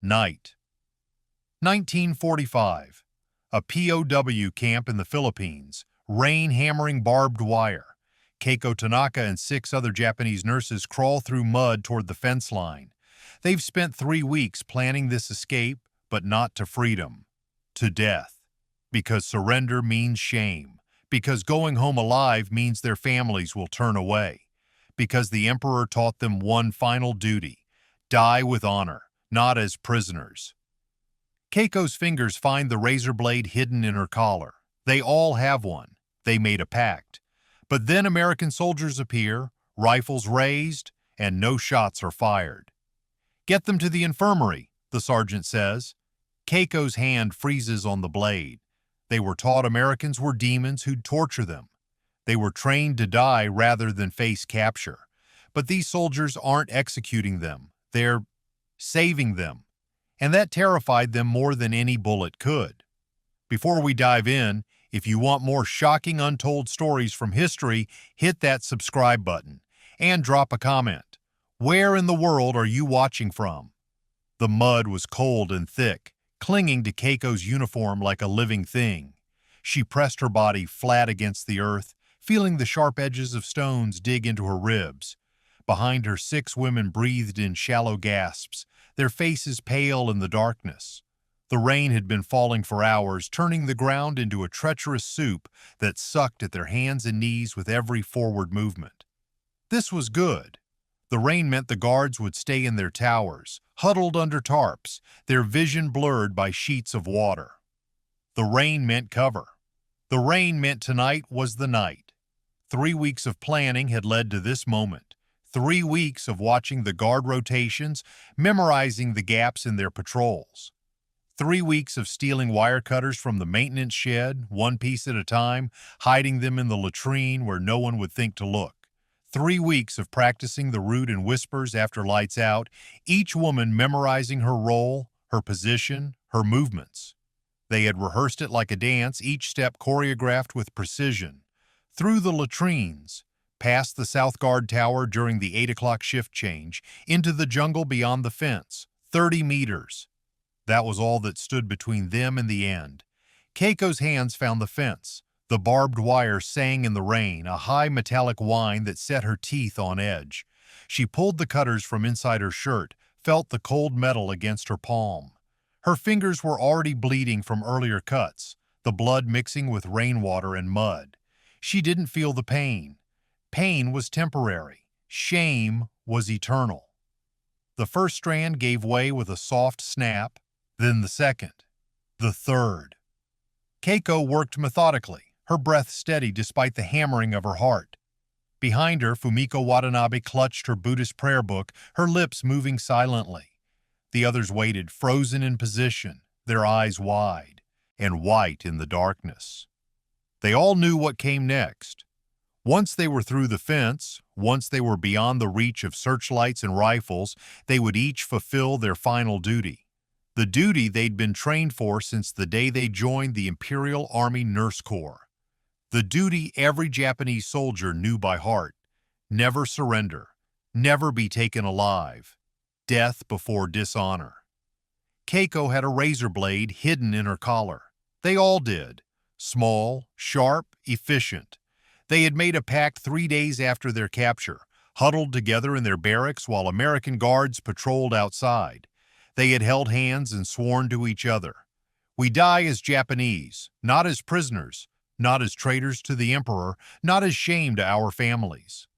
Night. 1945. A POW camp in the Philippines. Rain hammering barbed wire. Keiko Tanaka and 6 other Japanese nurses crawl through mud toward the fence line. They've spent 3 weeks planning this escape, but not to freedom. To death. Because surrender means shame. Because going home alive means their families will turn away. Because the Emperor taught them one final duty: die with honor, not as prisoners. Keiko's fingers find the razor blade hidden in her collar. They all have one. They made a pact. But then American soldiers appear, rifles raised, and no shots are fired. "Get them to the infirmary," the sergeant says. Keiko's hand freezes on the blade. They were taught Americans were demons who'd torture them. They were trained to die rather than face capture. But these soldiers aren't executing them. They're saving them. And that terrified them more than any bullet could. Before we dive in, if you want more shocking untold stories from history, hit that subscribe button and drop a comment. Where in the world are you watching from? The mud was cold and thick, clinging to Keiko's uniform like a living thing. She pressed her body flat against the earth, feeling the sharp edges of stones dig into her ribs. Behind her, 6 women breathed in shallow gasps, their faces pale in the darkness. The rain had been falling for hours, turning the ground into a treacherous soup that sucked at their hands and knees with every forward movement. This was good. The rain meant the guards would stay in their towers, huddled under tarps, their vision blurred by sheets of water. The rain meant cover. The rain meant tonight was the night. 3 weeks of planning had led to this moment. 3 weeks of watching the guard rotations, memorizing the gaps in their patrols. 3 weeks of stealing wire cutters from the maintenance shed, one piece at a time, hiding them in the latrine where no one would think to look. 3 weeks of practicing the route and whispers after lights out, each woman memorizing her role, her position, her movements. They had rehearsed it like a dance, each step choreographed with precision. Through the latrines, past the South Guard Tower during the 8 o'clock shift change, into the jungle beyond the fence, 30 meters. That was all that stood between them and the end. Keiko's hands found the fence. The barbed wire sang in the rain, a high metallic whine that set her teeth on edge. She pulled the cutters from inside her shirt, felt the cold metal against her palm. Her fingers were already bleeding from earlier cuts, the blood mixing with rainwater and mud. She didn't feel the pain. Pain was temporary. Shame was eternal. The first strand gave way with a soft snap, then the second, the third. Keiko worked methodically, her breath steady despite the hammering of her heart. Behind her, Fumiko Watanabe clutched her Buddhist prayer book, her lips moving silently. The others waited, frozen in position, their eyes wide and white in the darkness. They all knew what came next. Once they were through the fence, once they were beyond the reach of searchlights and rifles, they would each fulfill their final duty. The duty they'd been trained for since the day they joined the Imperial Army Nurse Corps. The duty every Japanese soldier knew by heart: never surrender, never be taken alive, death before dishonor. Keiko had a razor blade hidden in her collar. They all did. Small, sharp, efficient. They had made a pact 3 days after their capture, huddled together in their barracks while American guards patrolled outside. They had held hands and sworn to each other. "We die as Japanese, not as prisoners, not as traitors to the Emperor, not as shame to our families."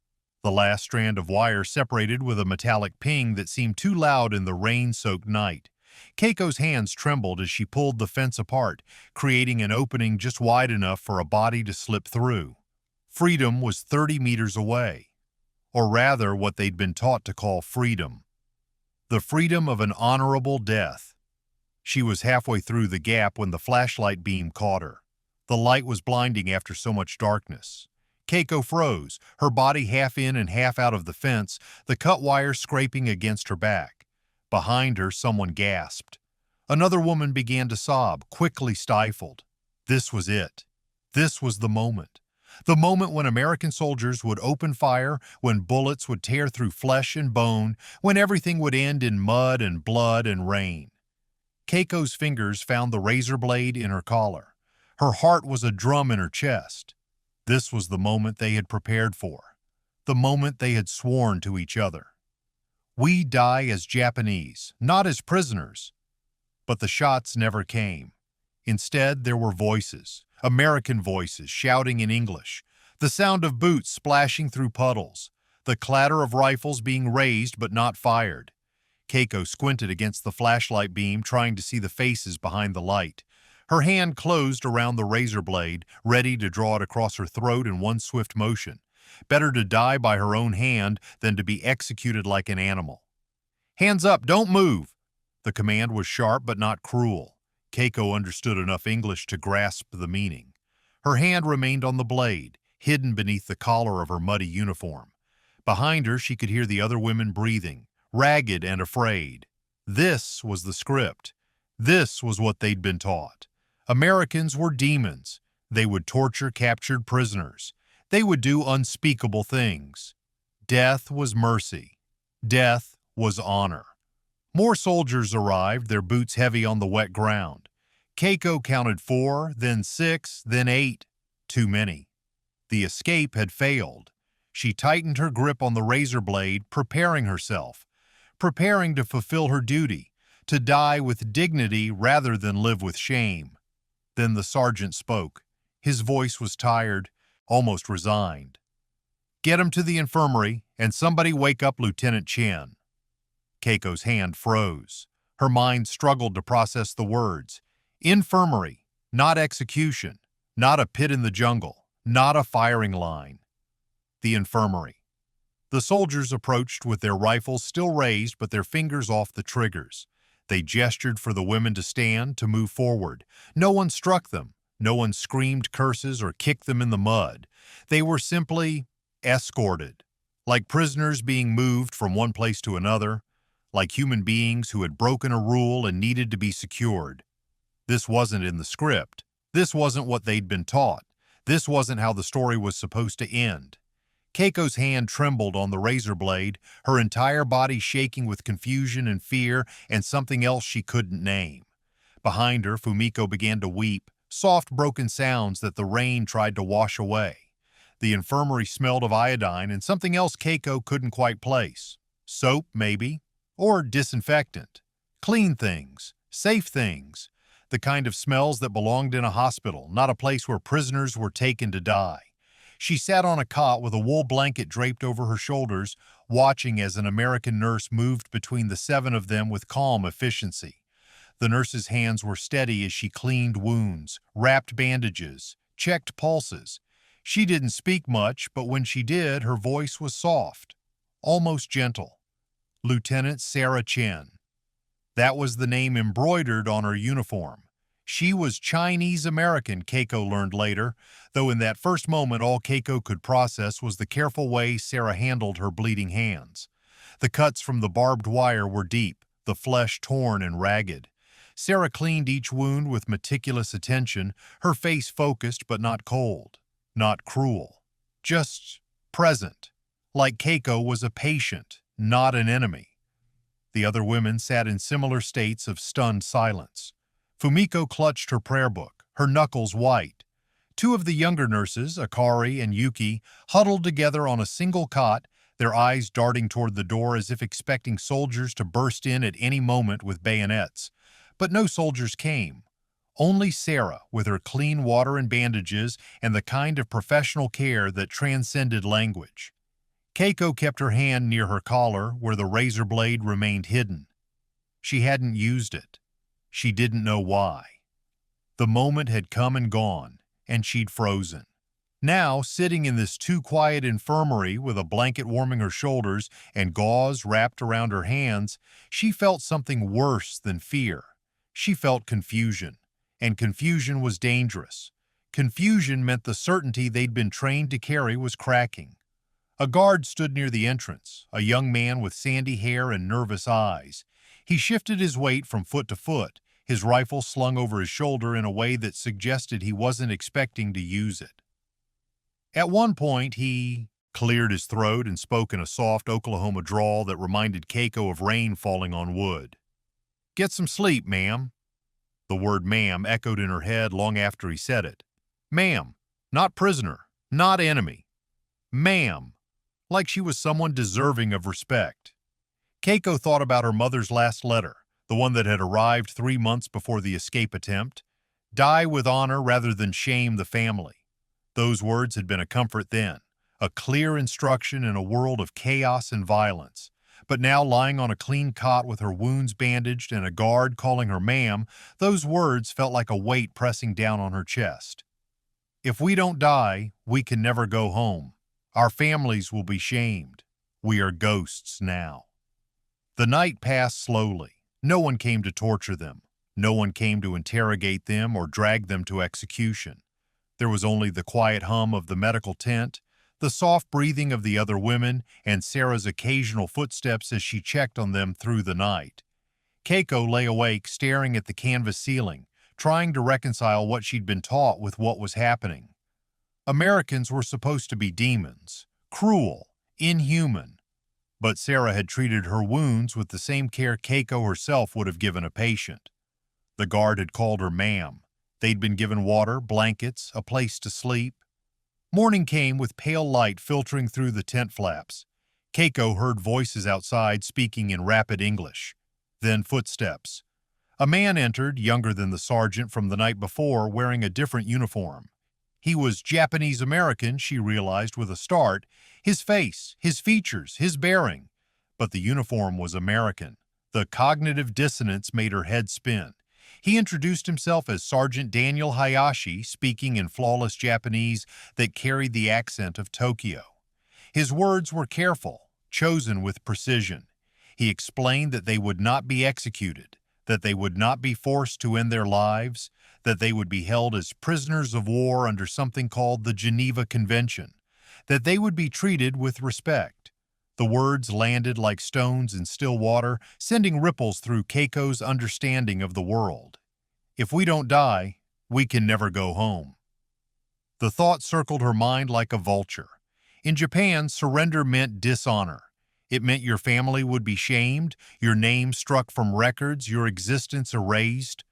The last strand of wire separated with a metallic ping that seemed too loud in the rain-soaked night. Keiko's hands trembled as she pulled the fence apart, creating an opening just wide enough for a body to slip through. Freedom was 30 meters away, or rather what they'd been taught to call freedom. The freedom of an honorable death. She was halfway through the gap when the flashlight beam caught her. The light was blinding after so much darkness. Keiko froze, her body half in and half out of the fence, the cut wire scraping against her back. Behind her, someone gasped. Another woman began to sob, quickly stifled. This was it. This was the moment. The moment when American soldiers would open fire, when bullets would tear through flesh and bone, when everything would end in mud and blood and rain. Keiko's fingers found the razor blade in her collar. Her heart was a drum in her chest. This was the moment they had prepared for, the moment they had sworn to each other. We die as Japanese, not as prisoners. But the shots never came. Instead, there were voices, American voices shouting in English, the sound of boots splashing through puddles, the clatter of rifles being raised but not fired. Keiko squinted against the flashlight beam, trying to see the faces behind the light. Her hand closed around the razor blade, ready to draw it across her throat in one swift motion. Better to die by her own hand than to be executed like an animal. "Hands up, don't move!" The command was sharp but not cruel. Keiko understood enough English to grasp the meaning. Her hand remained on the blade, hidden beneath the collar of her muddy uniform. Behind her, she could hear the other women breathing, ragged and afraid. This was the script. This was what they'd been taught. Americans were demons. They would torture captured prisoners. They would do unspeakable things. Death was mercy. Death was honor. More soldiers arrived, their boots heavy on the wet ground. Keiko counted 4, then 6, then 8. Too many. The escape had failed. She tightened her grip on the razor blade, preparing herself, preparing to fulfill her duty, to die with dignity rather than live with shame. Then the sergeant spoke. His voice was tired, almost resigned. "Get him to the infirmary, and somebody wake up Lieutenant Chen." Keiko's hand froze. Her mind struggled to process the words. Infirmary, not execution, not a pit in the jungle, not a firing line. The infirmary. The soldiers approached with their rifles still raised but their fingers off the triggers. They gestured for the women to stand, to move forward. No one struck them. No one screamed curses or kicked them in the mud. They were simply escorted, like prisoners being moved from one place to another, like human beings who had broken a rule and needed to be secured. This wasn't in the script. This wasn't what they'd been taught. This wasn't how the story was supposed to end. Keiko's hand trembled on the razor blade, her entire body shaking with confusion and fear and something else she couldn't name. Behind her, Fumiko began to weep, soft broken sounds that the rain tried to wash away. The infirmary smelled of iodine and something else Keiko couldn't quite place. Soap, maybe, or disinfectant. Clean things, safe things, the kind of smells that belonged in a hospital, not a place where prisoners were taken to die. She sat on a cot with a wool blanket draped over her shoulders, watching as an American nurse moved between the 7 of them with calm efficiency. The nurse's hands were steady as she cleaned wounds, wrapped bandages, checked pulses. She didn't speak much, but when she did, her voice was soft, almost gentle. Lieutenant Sarah Chen. That was the name embroidered on her uniform. She was Chinese-American, Keiko learned later, though in that first moment all Keiko could process was the careful way Sarah handled her bleeding hands. The cuts from the barbed wire were deep, the flesh torn and ragged. Sarah cleaned each wound with meticulous attention, her face focused but not cold, not cruel, just present, like Keiko was a patient, not an enemy. The other women sat in similar states of stunned silence. Fumiko clutched her prayer book, her knuckles white. 2 of the younger nurses, Akari and Yuki, huddled together on a single cot, their eyes darting toward the door as if expecting soldiers to burst in at any moment with bayonets. But no soldiers came. Only Sarah, with her clean water and bandages and the kind of professional care that transcended language. Keiko kept her hand near her collar where the razor blade remained hidden. She hadn't used it. She didn't know why. The moment had come and gone, and she'd frozen. Now, sitting in this too-quiet infirmary with a blanket warming her shoulders and gauze wrapped around her hands, she felt something worse than fear. She felt confusion, and confusion was dangerous. Confusion meant the certainty they'd been trained to carry was cracking. A guard stood near the entrance, a young man with sandy hair and nervous eyes. He shifted his weight from foot to foot, his rifle slung over his shoulder in a way that suggested he wasn't expecting to use it. At one point, he cleared his throat and spoke in a soft Oklahoma drawl that reminded Keiko of rain falling on wood. "Get some sleep, ma'am." The word ma'am echoed in her head long after he said it. Ma'am, not prisoner, not enemy. Ma'am, like she was someone deserving of respect. Keiko thought about her mother's last letter, the one that had arrived 3 months before the escape attempt. Die with honor rather than shame the family. Those words had been a comfort then, a clear instruction in a world of chaos and violence. But now, lying on a clean cot with her wounds bandaged and a guard calling her ma'am, those words felt like a weight pressing down on her chest. If we don't die, we can never go home. Our families will be shamed. We are ghosts now. The night passed slowly. No one came to torture them. No one came to interrogate them or drag them to execution. There was only the quiet hum of the medical tent, the soft breathing of the other women, and Sarah's occasional footsteps as she checked on them through the night. Keiko lay awake, staring at the canvas ceiling, trying to reconcile what she'd been taught with what was happening. Americans were supposed to be demons, cruel, inhuman. But Sarah had treated her wounds with the same care Keiko herself would have given a patient. The guard had called her ma'am. They'd been given water, blankets, a place to sleep. Morning came with pale light filtering through the tent flaps. Keiko heard voices outside speaking in rapid English. Then footsteps. A man entered, younger than the sergeant from the night before, wearing a different uniform. He was Japanese-American, she realized with a start, his face, his features, his bearing. But the uniform was American. The cognitive dissonance made her head spin. He introduced himself as Sergeant Daniel Hayashi, speaking in flawless Japanese that carried the accent of Tokyo. His words were careful, chosen with precision. He explained that they would not be executed, that they would not be forced to end their lives, that they would be held as prisoners of war under something called the Geneva Convention, that they would be treated with respect. The words landed like stones in still water, sending ripples through Keiko's understanding of the world. If we don't die, we can never go home. The thought circled her mind like a vulture. In Japan, surrender meant dishonor. It meant your family would be shamed, your name struck from records, your existence erased.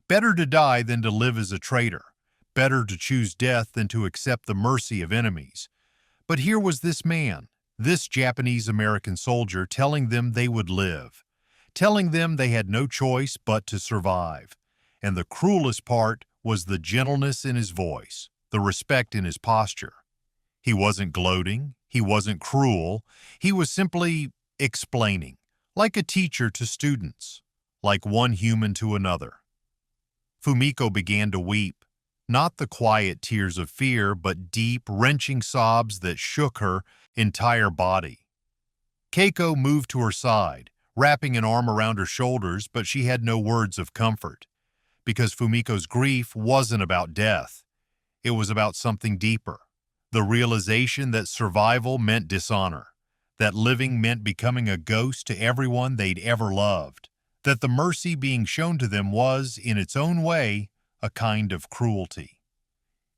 Better to die than to live as a traitor. Better to choose death than to accept the mercy of enemies. But here was this man, this Japanese-American soldier, telling them they would live, telling them they had no choice but to survive. And the cruelest part was the gentleness in his voice, the respect in his posture. He wasn't gloating, he wasn't cruel, he was simply explaining, like a teacher to students, like one human to another. Fumiko began to weep, not the quiet tears of fear, but deep, wrenching sobs that shook her entire body. Keiko moved to her side, wrapping an arm around her shoulders, but she had no words of comfort, because Fumiko's grief wasn't about death. It was about something deeper, the realization that survival meant dishonor, that living meant becoming a ghost to everyone they'd ever loved, that the mercy being shown to them was, in its own way, a kind of cruelty.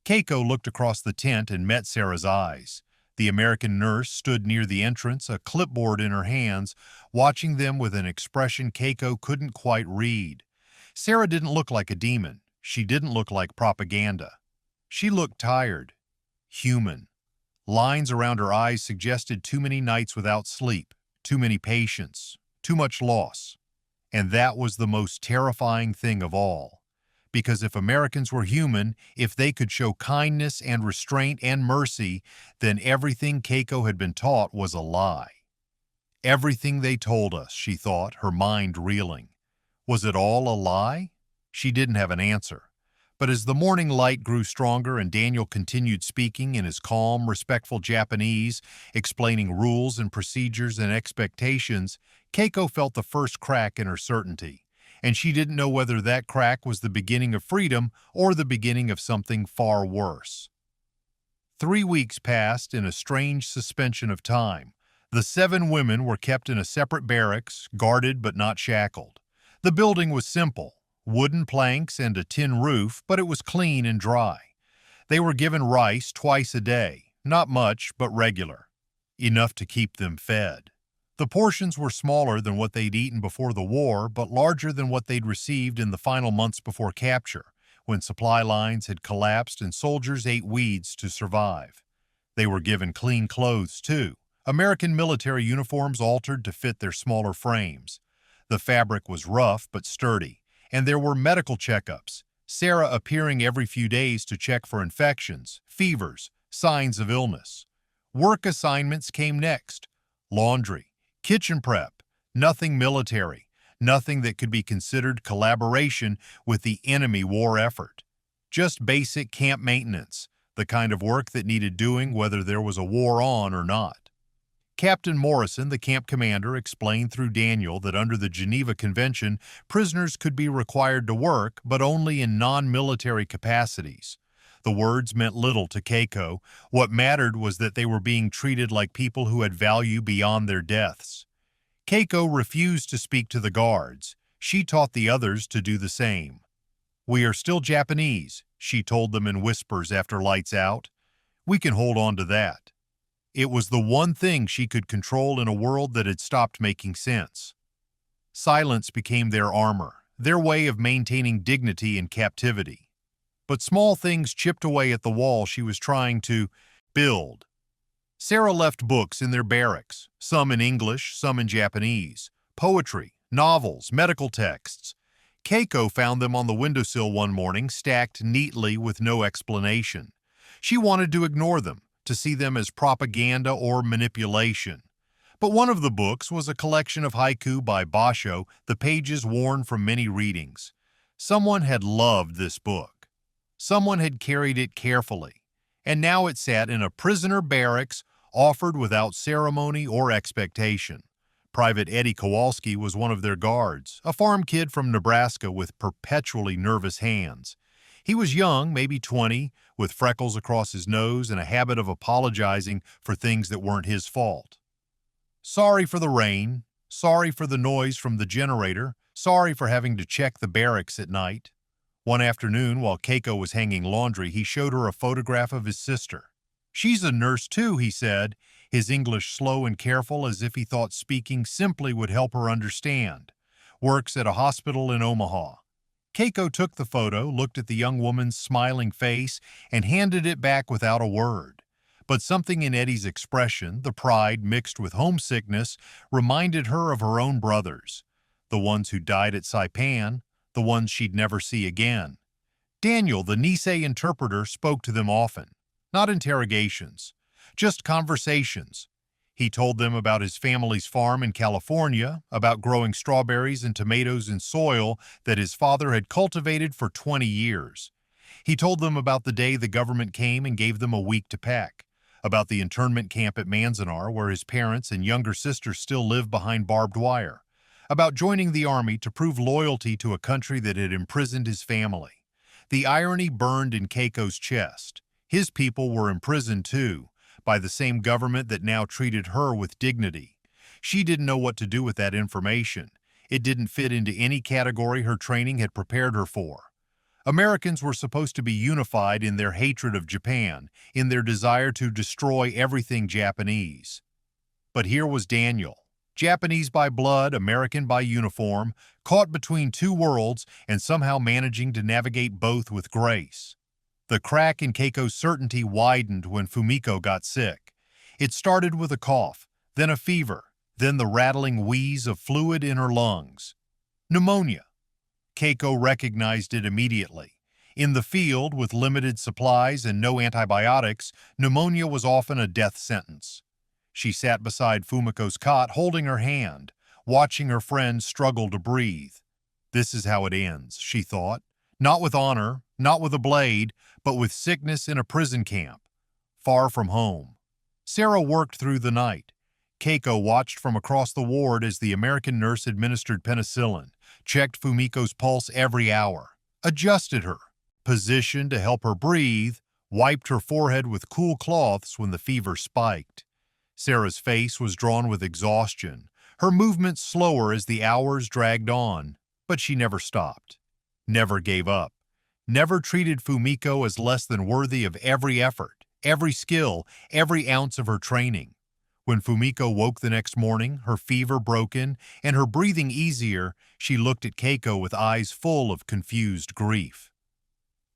Keiko looked across the tent and met Sarah's eyes. The American nurse stood near the entrance, a clipboard in her hands, watching them with an expression Keiko couldn't quite read. Sarah didn't look like a demon. She didn't look like propaganda. She looked tired, human. Lines around her eyes suggested too many nights without sleep, too many patients, too much loss. And that was the most terrifying thing of all. Because if Americans were human, if they could show kindness and restraint and mercy, then everything Keiko had been taught was a lie. Everything they told us, she thought, her mind reeling. Was it all a lie? She didn't have an answer. But as the morning light grew stronger and Daniel continued speaking in his calm, respectful Japanese, explaining rules and procedures and expectations, Keiko felt the first crack in her certainty, and she didn't know whether that crack was the beginning of freedom or the beginning of something far worse. 3 weeks passed in a strange suspension of time. The 7 women were kept in a separate barracks, guarded but not shackled. The building was simple, wooden planks and a tin roof, but it was clean and dry. They were given rice twice a day, not much, but regular. Enough to keep them fed. The portions were smaller than what they'd eaten before the war, but larger than what they'd received in the final months before capture, when supply lines had collapsed and soldiers ate weeds to survive. They were given clean clothes, too. American military uniforms altered to fit their smaller frames. The fabric was rough but sturdy, and there were medical checkups, Sarah appearing every few days to check for infections, fevers, signs of illness. Work assignments came next. Laundry, kitchen prep, nothing military, nothing that could be considered collaboration with the enemy war effort. Just basic camp maintenance, the kind of work that needed doing whether there was a war on or not. Captain Morrison, the camp commander, explained through Daniel that under the Geneva Convention, prisoners could be required to work, but only in non-military capacities. The words meant little to Keiko. What mattered was that they were being treated like people who had value beyond their deaths. Keiko refused to speak to the guards. She taught the others to do the same. "We are still Japanese," she told them in whispers after lights out. "We can hold on to that." It was the one thing she could control in a world that had stopped making sense. Silence became their armor, their way of maintaining dignity in captivity. But small things chipped away at the wall she was trying to build. Sarah left books in their barracks, some in English, some in Japanese, poetry, novels, medical texts. Keiko found them on the windowsill one morning, stacked neatly with no explanation. She wanted to ignore them, to see them as propaganda or manipulation. But one of the books was a collection of haiku by Basho, the pages worn from many readings. Someone had loved this book. Someone had carried it carefully, and now it sat in a prisoner barracks, offered without ceremony or expectation. Private Eddie Kowalski was one of their guards, a farm kid from Nebraska with perpetually nervous hands. He was young, maybe 20, with freckles across his nose and a habit of apologizing for things that weren't his fault. "Sorry for the rain, sorry for the noise from the generator, sorry for having to check the barracks at night." One afternoon, while Keiko was hanging laundry, he showed her a photograph of his sister. "She's a nurse too," he said, his English slow and careful as if he thought speaking simply would help her understand. "Works at a hospital in Omaha." Keiko took the photo, looked at the young woman's smiling face, and handed it back without a word. But something in Eddie's expression, the pride mixed with homesickness, reminded her of her own brothers, the ones who died at Saipan, the ones she'd never see again. Daniel, the Nisei interpreter, spoke to them often. Not interrogations, just conversations. He told them about his family's farm in California, about growing strawberries and tomatoes in soil that his father had cultivated for 20 years. He told them about the day the government came and gave them a week to pack, about the internment camp at Manzanar where his parents and younger sister still live behind barbed wire, about joining the army to prove loyalty to a country that had imprisoned his family. The irony burned in Keiko's chest. His people were imprisoned too, by the same government that now treated her with dignity. She didn't know what to do with that information. It didn't fit into any category her training had prepared her for. Americans were supposed to be unified in their hatred of Japan, in their desire to destroy everything Japanese. But here was Daniel, Japanese by blood, American by uniform, caught between two worlds and somehow managing to navigate both with grace. The crack in Keiko's certainty widened when Fumiko got sick. It started with a cough, then a fever, then the rattling wheeze of fluid in her lungs. Pneumonia. Keiko recognized it immediately. In the field, with limited supplies and no antibiotics, pneumonia was often a death sentence. She sat beside Fumiko's cot, holding her hand, watching her friend struggle to breathe. This is how it ends, she thought. Not with honor, not with a blade, but with sickness in a prison camp, far from home. Sarah worked through the night. Keiko watched from across the ward as the American nurse administered penicillin, checked Fumiko's pulse every hour, adjusted her, positioned to help her breathe, wiped her forehead with cool cloths when the fever spiked. Sarah's face was drawn with exhaustion, her movements slower as the hours dragged on, but she never stopped, never gave up, never treated Fumiko as less than worthy of every effort, every skill, every ounce of her training. When Fumiko woke the next morning, her fever broken and her breathing easier, she looked at Keiko with eyes full of confused grief.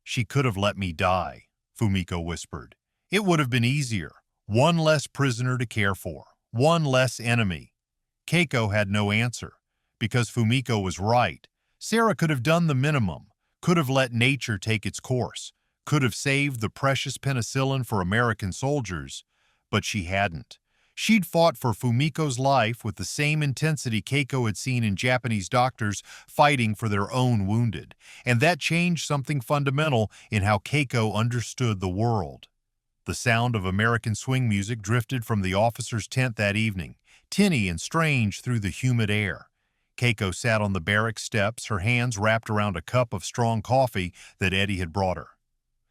"She could have let me die," Fumiko whispered. "It would have been easier. One less prisoner to care for. One less enemy." Keiko had no answer, because Fumiko was right. Sarah could have done the minimum, could have let nature take its course, could have saved the precious penicillin for American soldiers, but she hadn't. She'd fought for Fumiko's life with the same intensity Keiko had seen in Japanese doctors fighting for their own wounded, and that changed something fundamental in how Keiko understood the world. The sound of American swing music drifted from the officer's tent that evening, tinny and strange through the humid air. Keiko sat on the barrack steps, her hands wrapped around a cup of strong coffee that Eddie had brought her.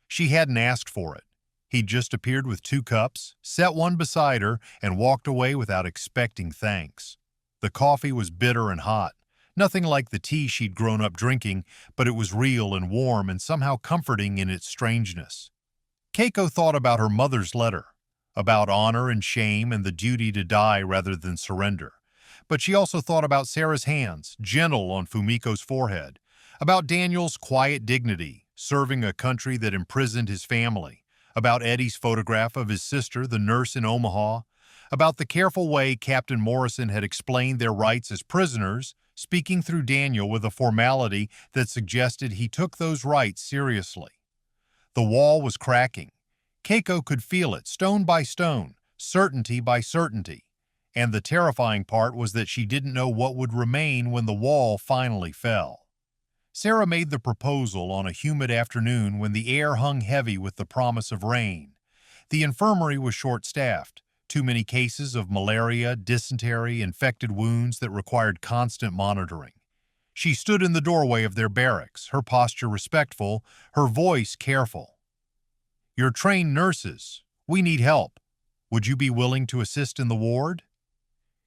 She hadn't asked for it. He'd just appeared with 2 cups, set one beside her, and walked away without expecting thanks. The coffee was bitter and hot, nothing like the tea she'd grown up drinking, but it was real and warm and somehow comforting in its strangeness. Keiko thought about her mother's letter, about honor and shame and the duty to die rather than surrender. But she also thought about Sarah's hands, gentle on Fumiko's forehead, about Daniel's quiet dignity, serving a country that imprisoned his family, about Eddie's photograph of his sister, the nurse in Omaha, about the careful way Captain Morrison had explained their rights as prisoners, speaking through Daniel with a formality that suggested he took those rights seriously. The wall was cracking. Keiko could feel it, stone by stone, certainty by certainty. And the terrifying part was that she didn't know what would remain when the wall finally fell. Sarah made the proposal on a humid afternoon when the air hung heavy with the promise of rain. The infirmary was short-staffed, too many cases of malaria, dysentery, infected wounds that required constant monitoring. She stood in the doorway of their barracks, her posture respectful, her voice careful. "You're trained nurses. We need help. Would you be willing to assist in the ward?"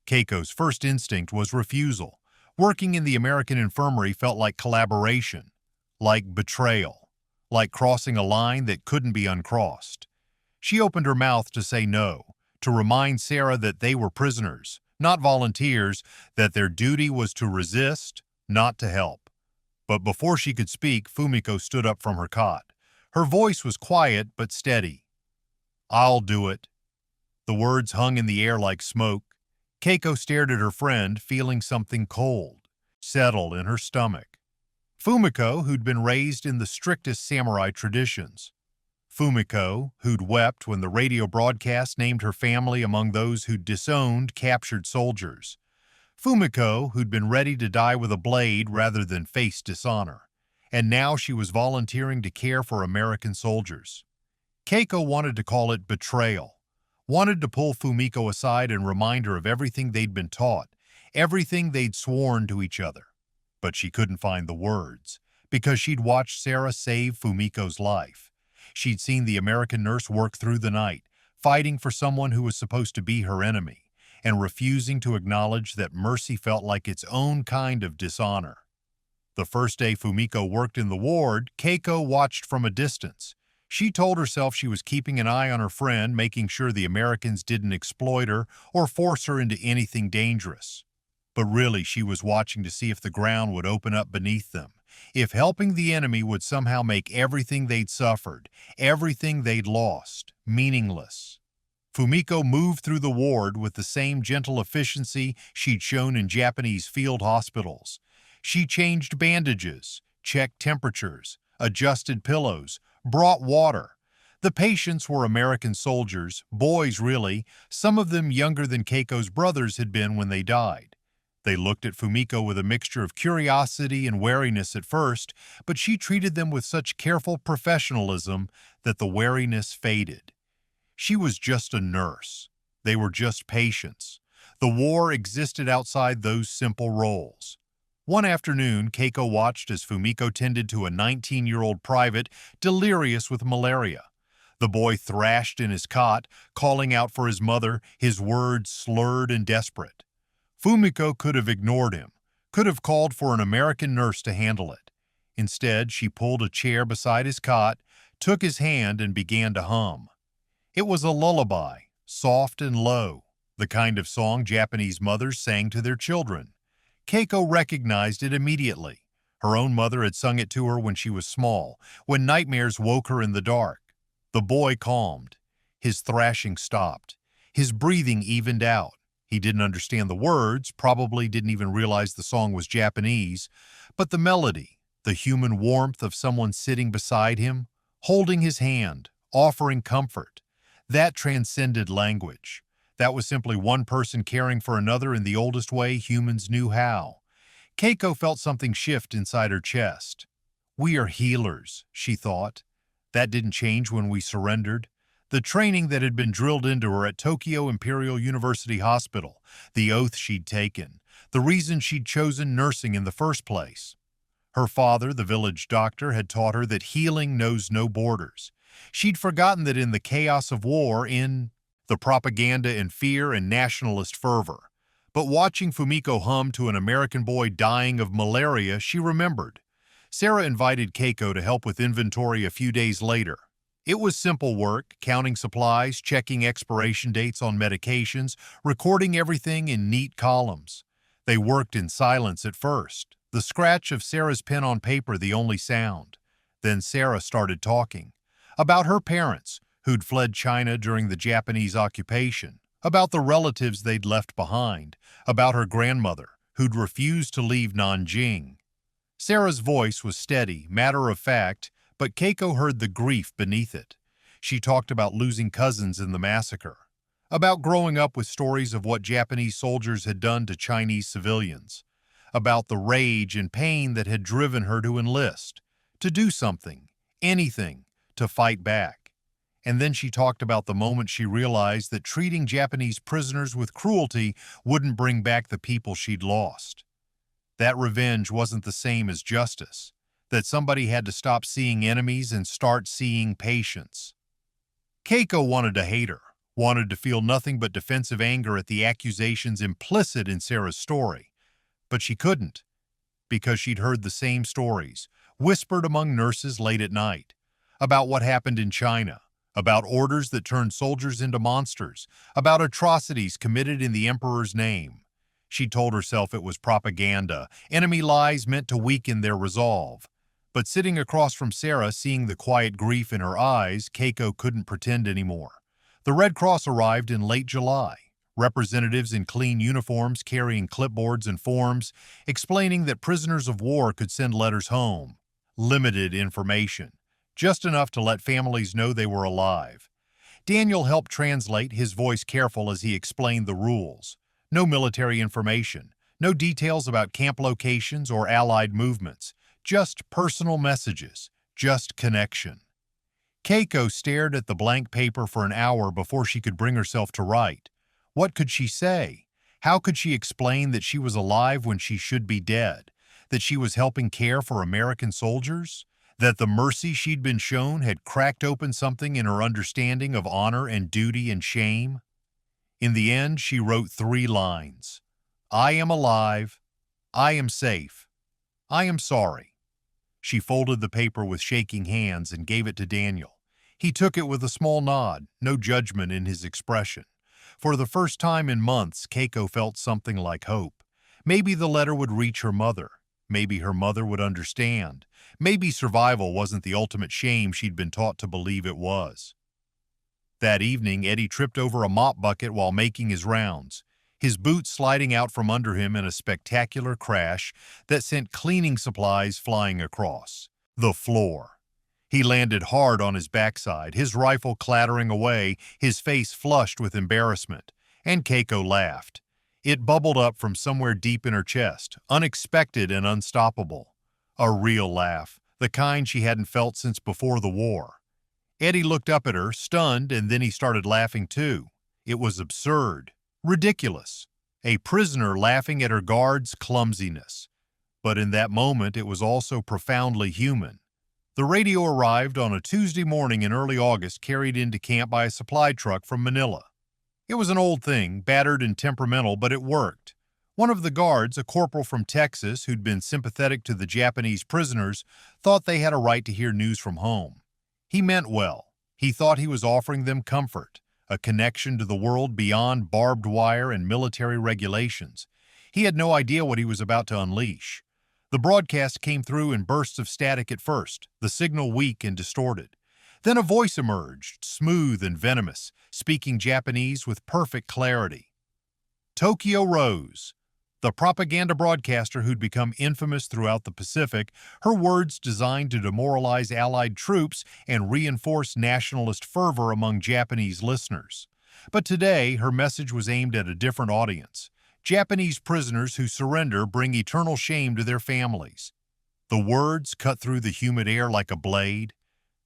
Keiko's first instinct was refusal. Working in the American infirmary felt like collaboration, like betrayal, like crossing a line that couldn't be uncrossed. She opened her mouth to say no, to remind Sarah that they were prisoners, not volunteers, that their duty was to resist, not to help. But before she could speak, Fumiko stood up from her cot. Her voice was quiet but steady. "I'll do it." The words hung in the air like smoke. Keiko stared at her friend, feeling something cold, settle in her stomach. Fumiko, who'd been raised in the strictest samurai traditions. Fumiko, who'd wept when the radio broadcast named her family among those who'd disowned captured soldiers. Fumiko, who'd been ready to die with a blade rather than face dishonor. And now she was volunteering to care for American soldiers. Keiko wanted to call it betrayal. Wanted to pull Fumiko aside and remind her of everything they'd been taught, everything they'd sworn to each other. But she couldn't find the words, because she'd watched Sarah save Fumiko's life. She'd seen the American nurse work through the night, fighting for someone who was supposed to be her enemy, and refusing to acknowledge that mercy felt like its own kind of dishonor. The first day Fumiko worked in the ward, Keiko watched from a distance. She told herself she was keeping an eye on her friend, making sure the Americans didn't exploit her or force her into anything dangerous. But really, she was watching to see if the ground would open up beneath them, if helping the enemy would somehow make everything they'd suffered, everything they'd lost, meaningless. Fumiko moved through the ward with the same gentle efficiency she'd shown in Japanese field hospitals. She changed bandages, checked temperatures, adjusted pillows, brought water. The patients were American soldiers, boys really, some of them younger than Keiko's brothers had been when they died. They looked at Fumiko with a mixture of curiosity and wariness at first, but she treated them with such careful professionalism that the wariness faded. She was just a nurse. They were just patients. The war existed outside those simple roles. One afternoon, Keiko watched as Fumiko tended to a 19-year-old private delirious with malaria. The boy thrashed in his cot, calling out for his mother, his words slurred and desperate. Fumiko could have ignored him, could have called for an American nurse to handle it. Instead, she pulled a chair beside his cot, took his hand, and began to hum. It was a lullaby, soft and low, the kind of song Japanese mothers sang to their children. Keiko recognized it immediately. Her own mother had sung it to her when she was small, when nightmares woke her in the dark. The boy calmed. His thrashing stopped. His breathing evened out. He didn't understand the words, probably didn't even realize the song was Japanese, but the melody, the human warmth of someone sitting beside him, holding his hand, offering comfort, that transcended language. That was simply one person caring for another in the oldest way humans knew how. Keiko felt something shift inside her chest. We are healers, she thought. That didn't change when we surrendered. The training that had been drilled into her at Tokyo Imperial University Hospital, the oath she'd taken, the reason she'd chosen nursing in the first place. Her father, the village doctor, had taught her that healing knows no borders. She'd forgotten that in the chaos of war, in the propaganda and fear and nationalist fervor. But watching Fumiko hum to an American boy dying of malaria, she remembered. Sarah invited Keiko to help with inventory a few days later. It was simple work, counting supplies, checking expiration dates on medications, recording everything in neat columns. They worked in silence at first, the scratch of Sarah's pen on paper the only sound. Then Sarah started talking about her parents, who'd fled China during the Japanese occupation, about the relatives they'd left behind, about her grandmother, who'd refused to leave Nanjing. Sarah's voice was steady, matter-of-fact, but Keiko heard the grief beneath it. She talked about losing cousins in the massacre, about growing up with stories of what Japanese soldiers had done to Chinese civilians, about the rage and pain that had driven her to enlist, to do something, anything, to fight back. And then she talked about the moment she realized that treating Japanese prisoners with cruelty wouldn't bring back the people she'd lost. That revenge wasn't the same as justice, that somebody had to stop seeing enemies and start seeing patience. Keiko wanted to hate her, wanted to feel nothing but defensive anger at the accusations implicit in Sarah's story. But she couldn't, because she'd heard the same stories, whispered among nurses late at night, about what happened in China, about orders that turned soldiers into monsters, about atrocities committed in the emperor's name. She told herself it was propaganda, enemy lies meant to weaken their resolve. But sitting across from Sarah, seeing the quiet grief in her eyes, Keiko couldn't pretend anymore. The Red Cross arrived in late July. Representatives in clean uniforms carrying clipboards and forms, explaining that prisoners of war could send letters home. Limited information, just enough to let families know they were alive. Daniel helped translate, his voice careful as he explained the rules. No military information, no details about camp locations or Allied movements, just personal messages, just connection. Keiko stared at the blank paper for an hour before she could bring herself to write. What could she say? How could she explain that she was alive when she should be dead? That she was helping care for American soldiers? That the mercy she'd been shown had cracked open something in her understanding of honor and duty and shame? In the end, she wrote 3 lines. I am alive. I am safe. I am sorry. She folded the paper with shaking hands and gave it to Daniel. He took it with a small nod, no judgment in his expression. For the first time in months, Keiko felt something like hope. Maybe the letter would reach her mother. Maybe her mother would understand. Maybe survival wasn't the ultimate shame she'd been taught to believe it was. That evening, Eddie tripped over a mop bucket while making his rounds, his boots sliding out from under him in a spectacular crash that sent cleaning supplies flying across the floor. He landed hard on his backside, his rifle clattering away, his face flushed with embarrassment, and Keiko laughed. It bubbled up from somewhere deep in her chest, unexpected and unstoppable. A real laugh, the kind she hadn't felt since before the war. Eddie looked up at her, stunned, and then he started laughing too. It was absurd, ridiculous. A prisoner laughing at her guard's clumsiness. But in that moment, it was also profoundly human. The radio arrived on a Tuesday morning in early August, carried into camp by a supply truck from Manila. It was an old thing, battered and temperamental, but it worked. One of the guards, a corporal from Texas who'd been sympathetic to the Japanese prisoners, thought they had a right to hear news from home. He meant well. He thought he was offering them comfort, a connection to the world beyond barbed wire and military regulations. He had no idea what he was about to unleash. The broadcast came through in bursts of static at first, the signal weak and distorted. Then a voice emerged, smooth and venomous, speaking Japanese with perfect clarity. Tokyo Rose, the propaganda broadcaster who'd become infamous throughout the Pacific, her words designed to demoralize Allied troops and reinforce nationalist fervor among Japanese listeners. But today, her message was aimed at a different audience. Japanese prisoners who surrender bring eternal shame to their families. The words cut through the humid air like a blade.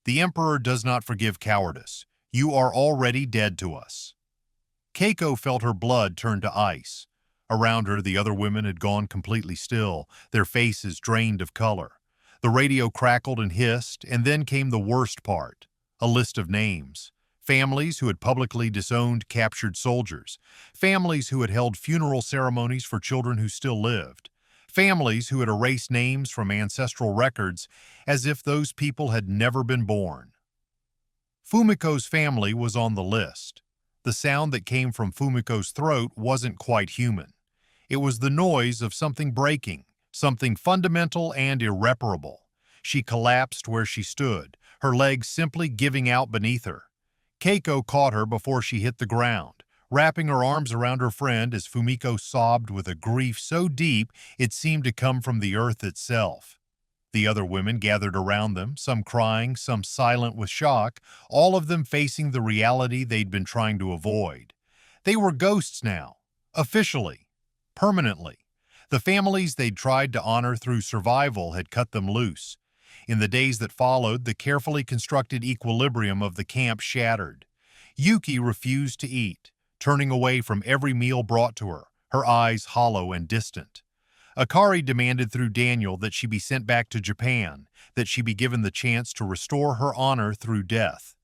The Emperor does not forgive cowardice. You are already dead to us. Keiko felt her blood turn to ice. Around her, the other women had gone completely still, their faces drained of color. The radio crackled and hissed, and then came the worst part, a list of names. Families who had publicly disowned captured soldiers. Families who had held funeral ceremonies for children who still lived. Families who had erased names from ancestral records as if those people had never been born. Fumiko's family was on the list. The sound that came from Fumiko's throat wasn't quite human. It was the noise of something breaking, something fundamental and irreparable. She collapsed where she stood, her legs simply giving out beneath her. Keiko caught her before she hit the ground, wrapping her arms around her friend as Fumiko sobbed with a grief so deep it seemed to come from the earth itself. The other women gathered around them, some crying, some silent with shock, all of them facing the reality they'd been trying to avoid. They were ghosts now, officially, permanently. The families they'd tried to honor through survival had cut them loose. In the days that followed, the carefully constructed equilibrium of the camp shattered. Yuki refused to eat, turning away from every meal brought to her, her eyes hollow and distant. Akari demanded through Daniel that she be sent back to Japan, that she be given the chance to restore her honor through death.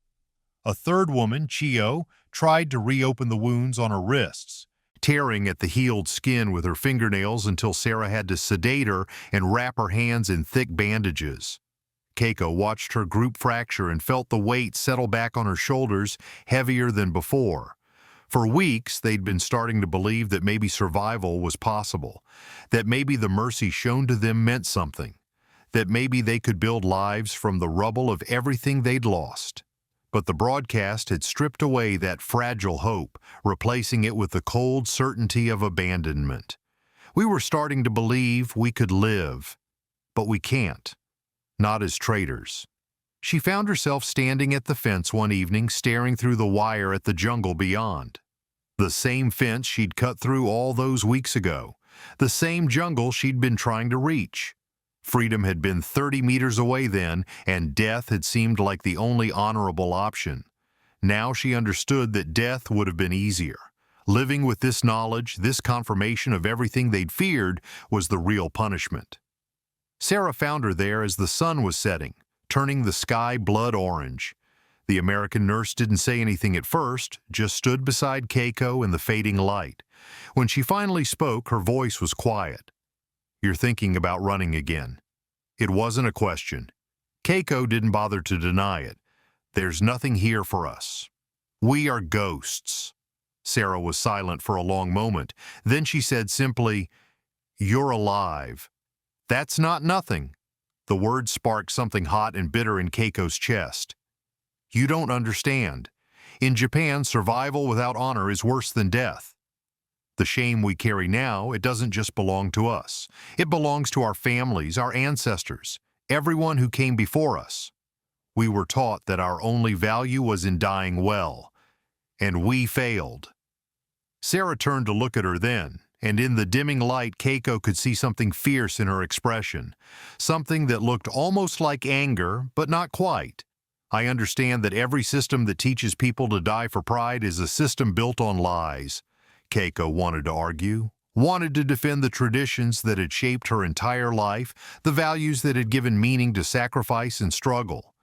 A third woman, Chio, tried to reopen the wounds on her wrists, tearing at the healed skin with her fingernails until Sarah had to sedate her and wrap her hands in thick bandages. Keiko watched her group fracture and felt the weight settle back on her shoulders, heavier than before. For weeks, they'd been starting to believe that maybe survival was possible, that maybe the mercy shown to them meant something, that maybe they could build lives from the rubble of everything they'd lost. But the broadcast had stripped away that fragile hope, replacing it with the cold certainty of abandonment. We were starting to believe we could live, but we can't. Not as traitors. She found herself standing at the fence one evening, staring through the wire at the jungle beyond. The same fence she'd cut through all those weeks ago. The same jungle she'd been trying to reach. Freedom had been 30 meters away then, and death had seemed like the only honorable option. Now she understood that death would have been easier. Living with this knowledge, this confirmation of everything they'd feared, was the real punishment. Sarah found her there as the sun was setting, turning the sky blood orange. The American nurse didn't say anything at first, just stood beside Keiko in the fading light. When she finally spoke, her voice was quiet. "You're thinking about running again." It wasn't a question. Keiko didn't bother to deny it. "There's nothing here for us. We are ghosts." Sarah was silent for a long moment. Then she said simply, "You're alive." "That's not nothing." The word sparked something hot and bitter in Keiko's chest. "You don't understand. In Japan, survival without honor is worse than death. The shame we carry now, it doesn't just belong to us. It belongs to our families, our ancestors, everyone who came before us. We were taught that our only value was in dying well, and we failed." Sarah turned to look at her then, and in the dimming light, Keiko could see something fierce in her expression, something that looked almost like anger, but not quite. "I understand that every system that teaches people to die for pride is a system built on lies," Keiko wanted to argue, wanted to defend the traditions that had shaped her entire life, the values that had given meaning to sacrifice and struggle.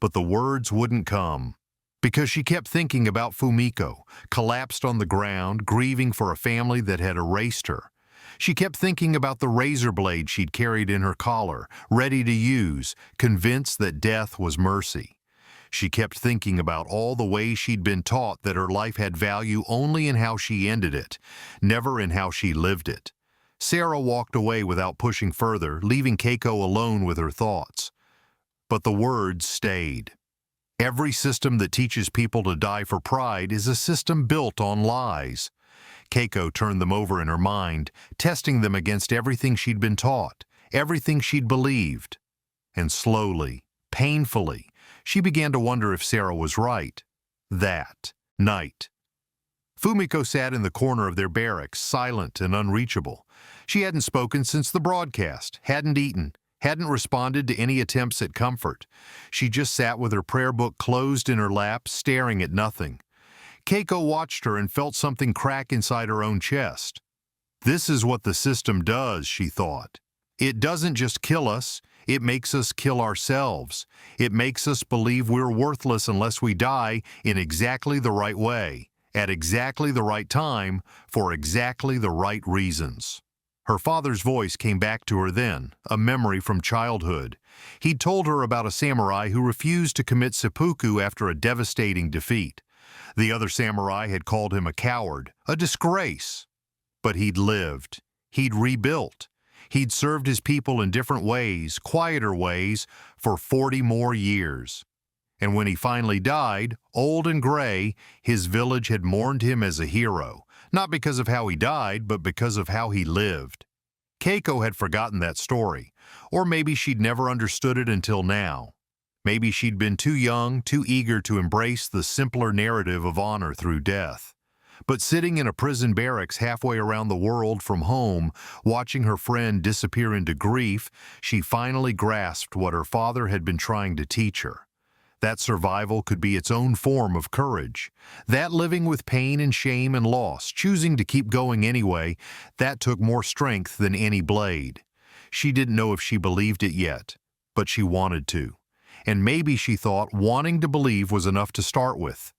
But the words wouldn't come, because she kept thinking about Fumiko, collapsed on the ground, grieving for a family that had erased her. She kept thinking about the razor blade she'd carried in her collar, ready to use, convinced that death was mercy. She kept thinking about all the ways she'd been taught that her life had value only in how she ended it, never in how she lived it. Sarah walked away without pushing further, leaving Keiko alone with her thoughts. But the words stayed. Every system that teaches people to die for pride is a system built on lies. Keiko turned them over in her mind, testing them against everything she'd been taught, everything she'd believed. And slowly, painfully, she began to wonder if Sarah was right. That night. Fumiko sat in the corner of their barracks, silent and unreachable. She hadn't spoken since the broadcast, hadn't eaten, hadn't responded to any attempts at comfort. She just sat with her prayer book closed in her lap, staring at nothing. Keiko watched her and felt something crack inside her own chest. This is what the system does, she thought. It doesn't just kill us, it makes us kill ourselves. It makes us believe we're worthless unless we die in exactly the right way, at exactly the right time, for exactly the right reasons. Her father's voice came back to her then, a memory from childhood. He'd told her about a samurai who refused to commit seppuku after a devastating defeat. The other samurai had called him a coward, a disgrace. But he'd lived. He'd rebuilt. He'd served his people in different ways, quieter ways, for 40 more years. And when he finally died, old and gray, his village had mourned him as a hero, not because of how he died, but because of how he lived. Keiko had forgotten that story, or maybe she'd never understood it until now. Maybe she'd been too young, too eager to embrace the simpler narrative of honor through death. But sitting in a prison barracks halfway around the world from home, watching her friend disappear into grief, she finally grasped what her father had been trying to teach her. That survival could be its own form of courage. That living with pain and shame and loss, choosing to keep going anyway, that took more strength than any blade. She didn't know if she believed it yet, but she wanted to. And maybe she thought wanting to believe was enough to start with.